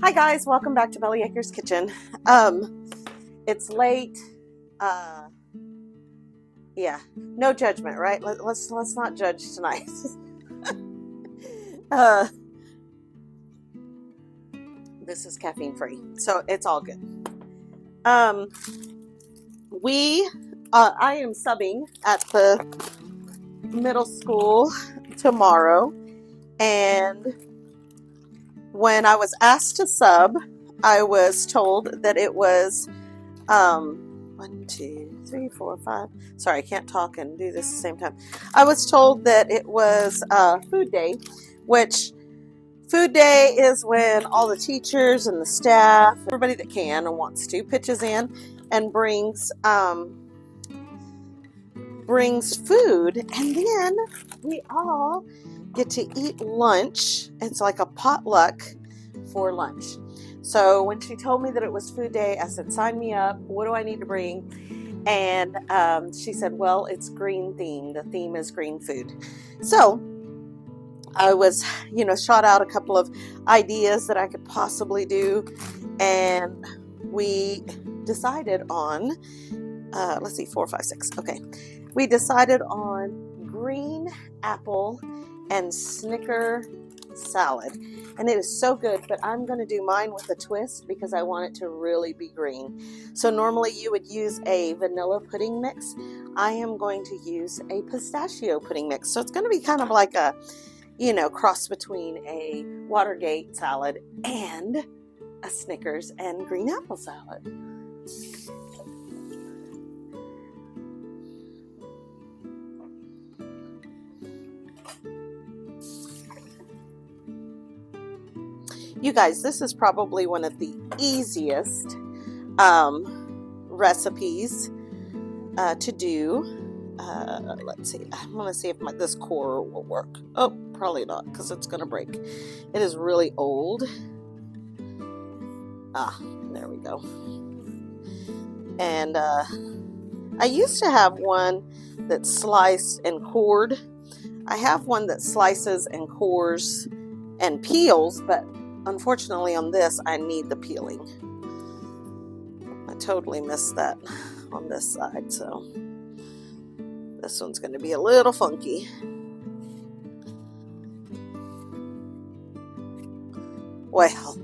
Hi guys, welcome back to Belly Acres Kitchen. It's late. Uh, yeah, no judgment, right? Let's not judge tonight. uh, this is caffeine free, so it's all good. I am subbing at the middle school tomorrow, and when I was asked to sub, I was told that it was 1, 2, 3, 4, 5. Sorry, I can't talk and do this at the same time. I was told that it was food day, which food day is when all the teachers and the staff, everybody that can and wants to, pitches in and brings food, and then we all get to eat lunch. It's like a potluck for lunch. So when she told me that it was food day, I said, sign me up. What do I need to bring? And she said, well, it's green themed. The theme is green food. So I was, shot out a couple of ideas that I could possibly do. And we decided on, 4, 5, 6. Okay. We decided on green apple and Snicker salad, and it is so good, but I'm going to do mine with a twist because I want it to really be green. So normally you would use a vanilla pudding mix. I am going to use a pistachio pudding mix. So it's going to be kind of like a, cross between a Watergate salad and a Snickers and green apple salad. You guys, this is probably one of the easiest recipes to do. Let's see. I want to see if this core will work. Oh, probably not, because it's going to break. It is really old. There we go. And I used to have one that sliced and cored. I have one that slices and cores and peels, but unfortunately on this I need the peeling. I totally missed that on this side, so this one's going to be a little funky. Well,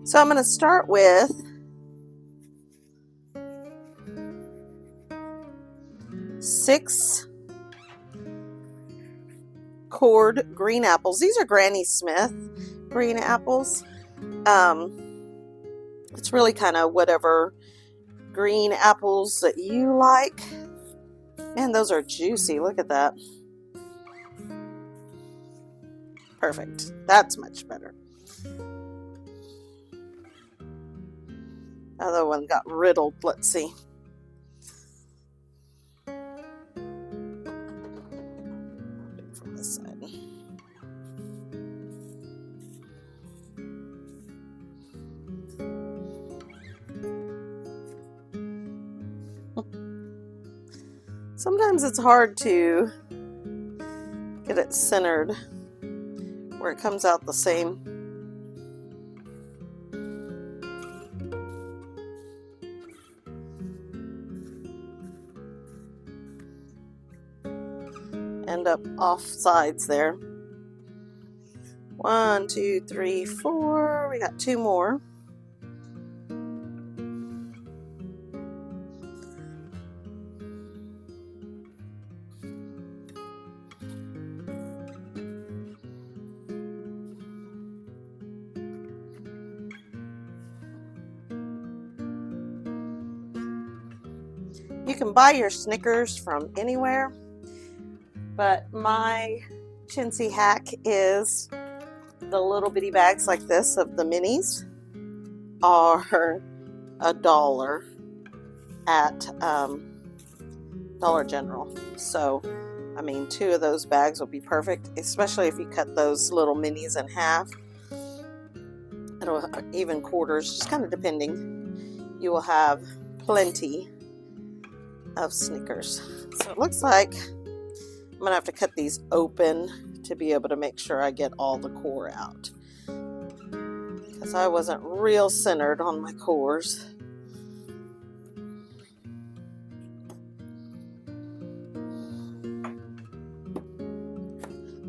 so I'm going to start with six cored green apples. These are Granny Smith green apples. It's really kind of whatever green apples that you like. Man, those are juicy. Look at that. Perfect. That's much better. Other one got riddled. Let's see. From this side. Sometimes it's hard to get it centered where it comes out the same. End up off sides there. 1, 2, 3, 4. We got 2 more. You can buy your Snickers from anywhere, but my chintzy hack is the little bitty bags like this of the minis are $1 at Dollar General. So, 2 of those bags will be perfect, especially if you cut those little minis in half. It'll even quarters, just kind of depending. You will have plenty of Snickers. So it looks like going to have to cut these open to be able to make sure I get all the core out, because I wasn't real centered on my cores.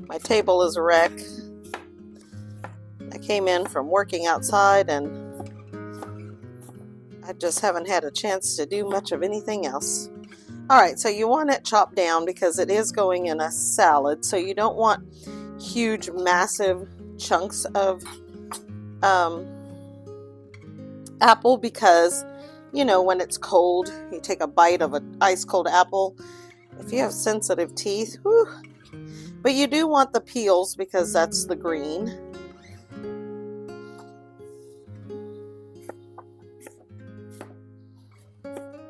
My table is a wreck. I came in from working outside and I just haven't had a chance to do much of anything else. Alright, so you want it chopped down because it is going in a salad, so you don't want huge, massive chunks of apple, because, you know, when it's cold, you take a bite of an ice cold apple. If you have sensitive teeth, whew. But you do want the peels because that's the green.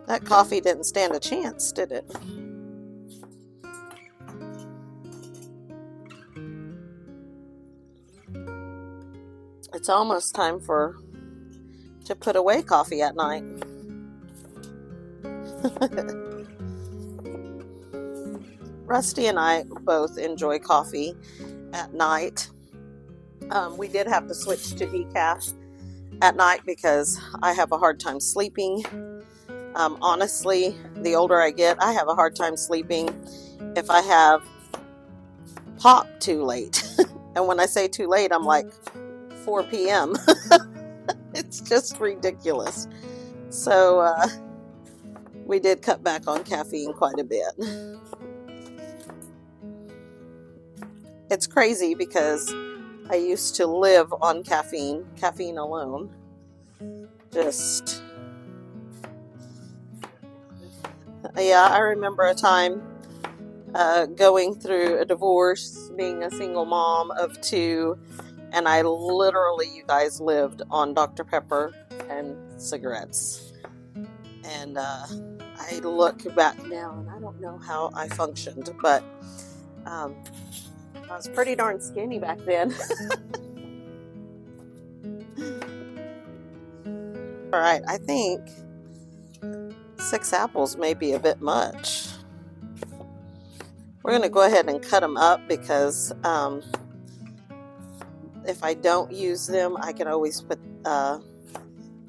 That coffee didn't stand a chance, did it? It's almost time to put away coffee at night. Rusty and I both enjoy coffee at night. We did have to switch to decaf at night because I have a hard time sleeping. Honestly, the older I get, I have a hard time sleeping if I have pop too late. And when I say too late, I'm like 4 p.m. It's just ridiculous. So we did cut back on caffeine quite a bit. It's crazy because I used to live on caffeine alone. Just, yeah, I remember a time going through a divorce, being a single mom of 2, and I literally, you guys, lived on Dr. Pepper and cigarettes. And I look back now and I don't know how I functioned, but I was pretty darn skinny back then. All right, I think 6 apples may be a bit much. We're going to go ahead and cut them up because if I don't use them, I can always put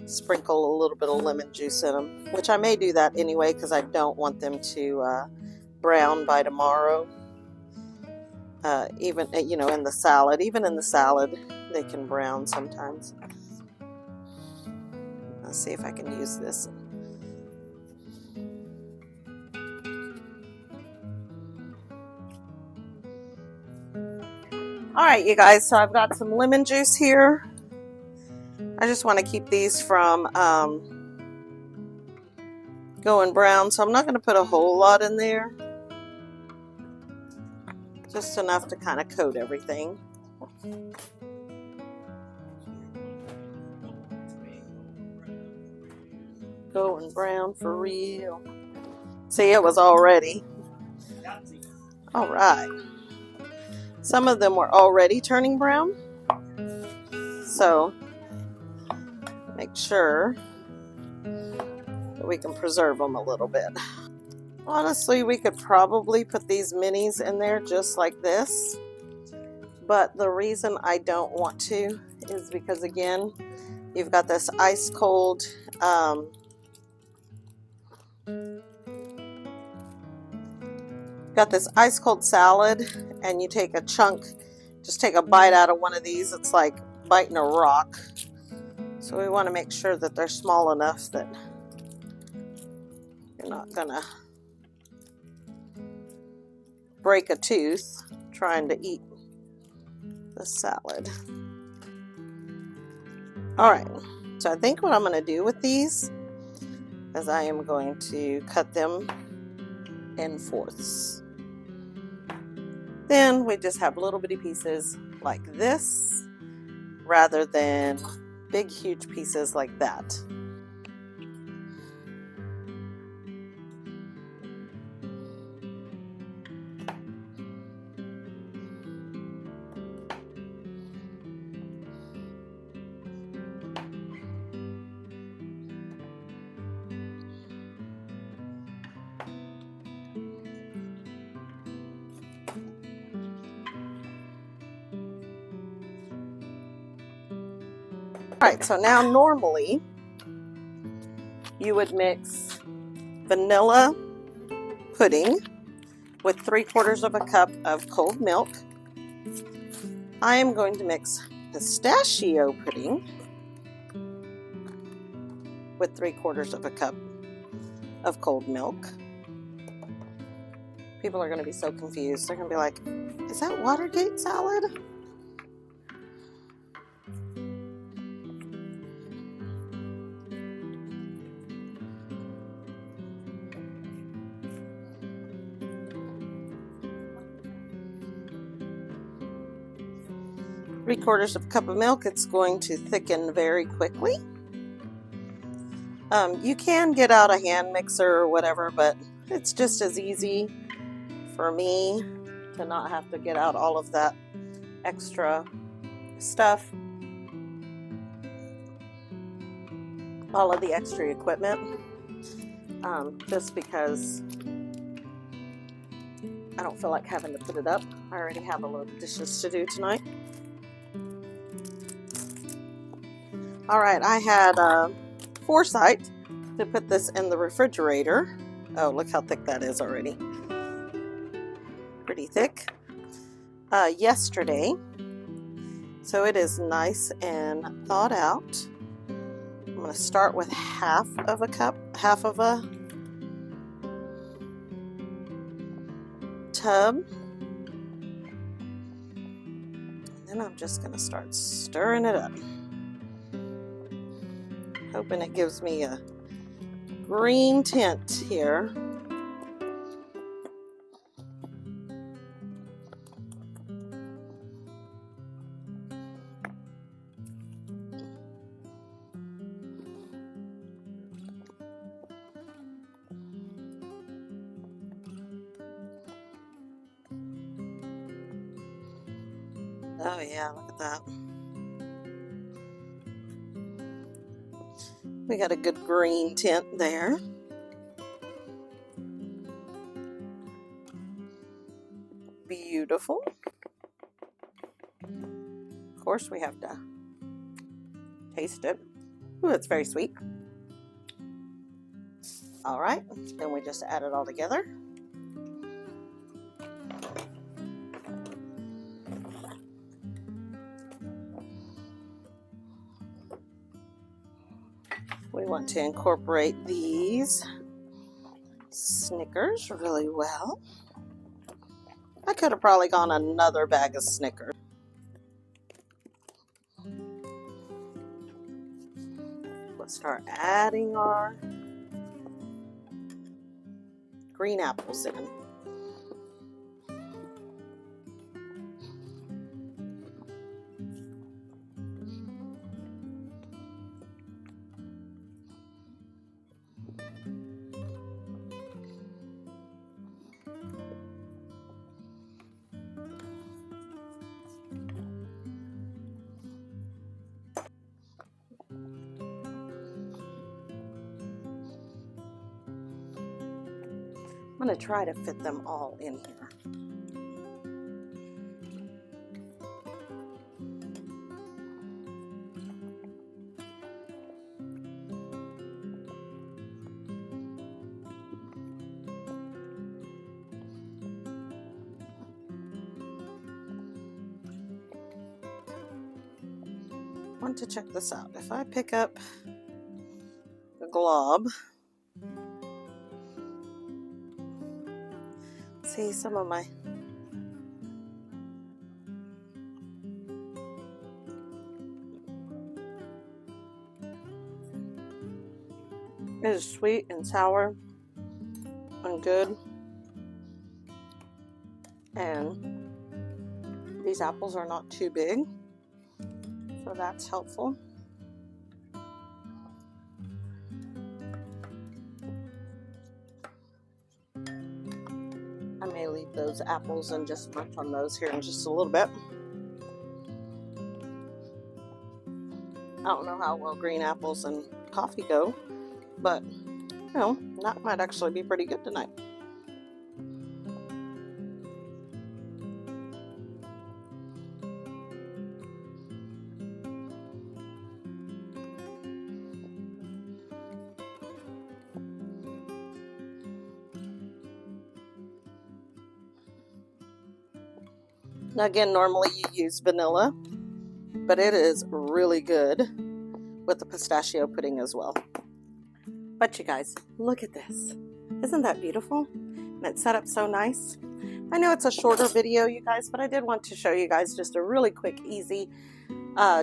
sprinkle a little bit of lemon juice in them, which I may do that anyway because I don't want them to brown by tomorrow. Even, you know, in the salad, they can brown sometimes. Let's see if I can use this. Alright, you guys, so I've got some lemon juice here. I just want to keep these from going brown, so I'm not going to put a whole lot in there. Just enough to kind of coat everything. Going brown for real. See, it was already. Alright. Some of them were already turning brown. So, make sure that we can preserve them a little bit. Honestly, we could probably put these minis in there just like this. But the reason I don't want to is because, again, you've got this ice cold salad, and you take a chunk, just take a bite out of one of these. It's like biting a rock. So we want to make sure that they're small enough that you're not gonna break a tooth trying to eat the salad. Alright, so I think what I'm going to do with these is I am going to cut them in fourths. Then we just have little bitty pieces like this rather than big huge pieces like that. Alright, so now normally you would mix vanilla pudding with 3/4 of a cup of cold milk. I am going to mix pistachio pudding with 3/4 of a cup of cold milk. People are going to be so confused. They're going to be like, is that Watergate salad? Three-quarters of a cup of milk. It's going to thicken very quickly. You can get out a hand mixer or whatever, but it's just as easy for me to not have to get out all of that extra stuff, all of the extra equipment, just because I don't feel like having to put it up. I already have a load of dishes to do tonight. Alright, I had foresight to put this in the refrigerator. Oh, look how thick that is already. Pretty thick. Yesterday. So it is nice and thawed out. I'm going to start with half of a tub. And then I'm just going to start stirring it up. Hoping it gives me a green tint here. Oh yeah, look at that. We got a good green tint there. Beautiful. Of course, we have to taste it. Ooh, it's very sweet. All right, then we just add it all together. We want to incorporate these Snickers really well. I could have probably gone another bag of Snickers. Let's start adding our green apples in. I'm going to try to fit them all in here. I want to check this out. If I pick up the glob, see some of my it is sweet and sour and good, and these apples are not too big, so that's helpful. I may leave those apples and just munch on those here in just a little bit. I don't know how well green apples and coffee go, but you know, that might actually be pretty good tonight. Now again, normally you use vanilla, but it is really good with the pistachio pudding as well. But you guys, look at this. Isn't that beautiful? And it's set up so nice. I know it's a shorter video, you guys, but I did want to show you guys just a really quick, easy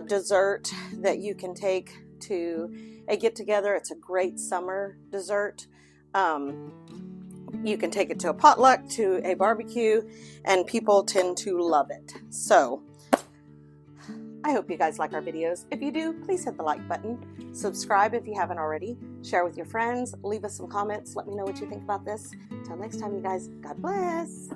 dessert that you can take to a get-together. It's a great summer dessert. You can take it to a potluck, to a barbecue, and people tend to love it. So I hope you guys like our videos. If you do, please hit the like button. Subscribe if you haven't already. Share with your friends. Leave us some comments. Let me know what you think about this. Until next time, you guys, God bless.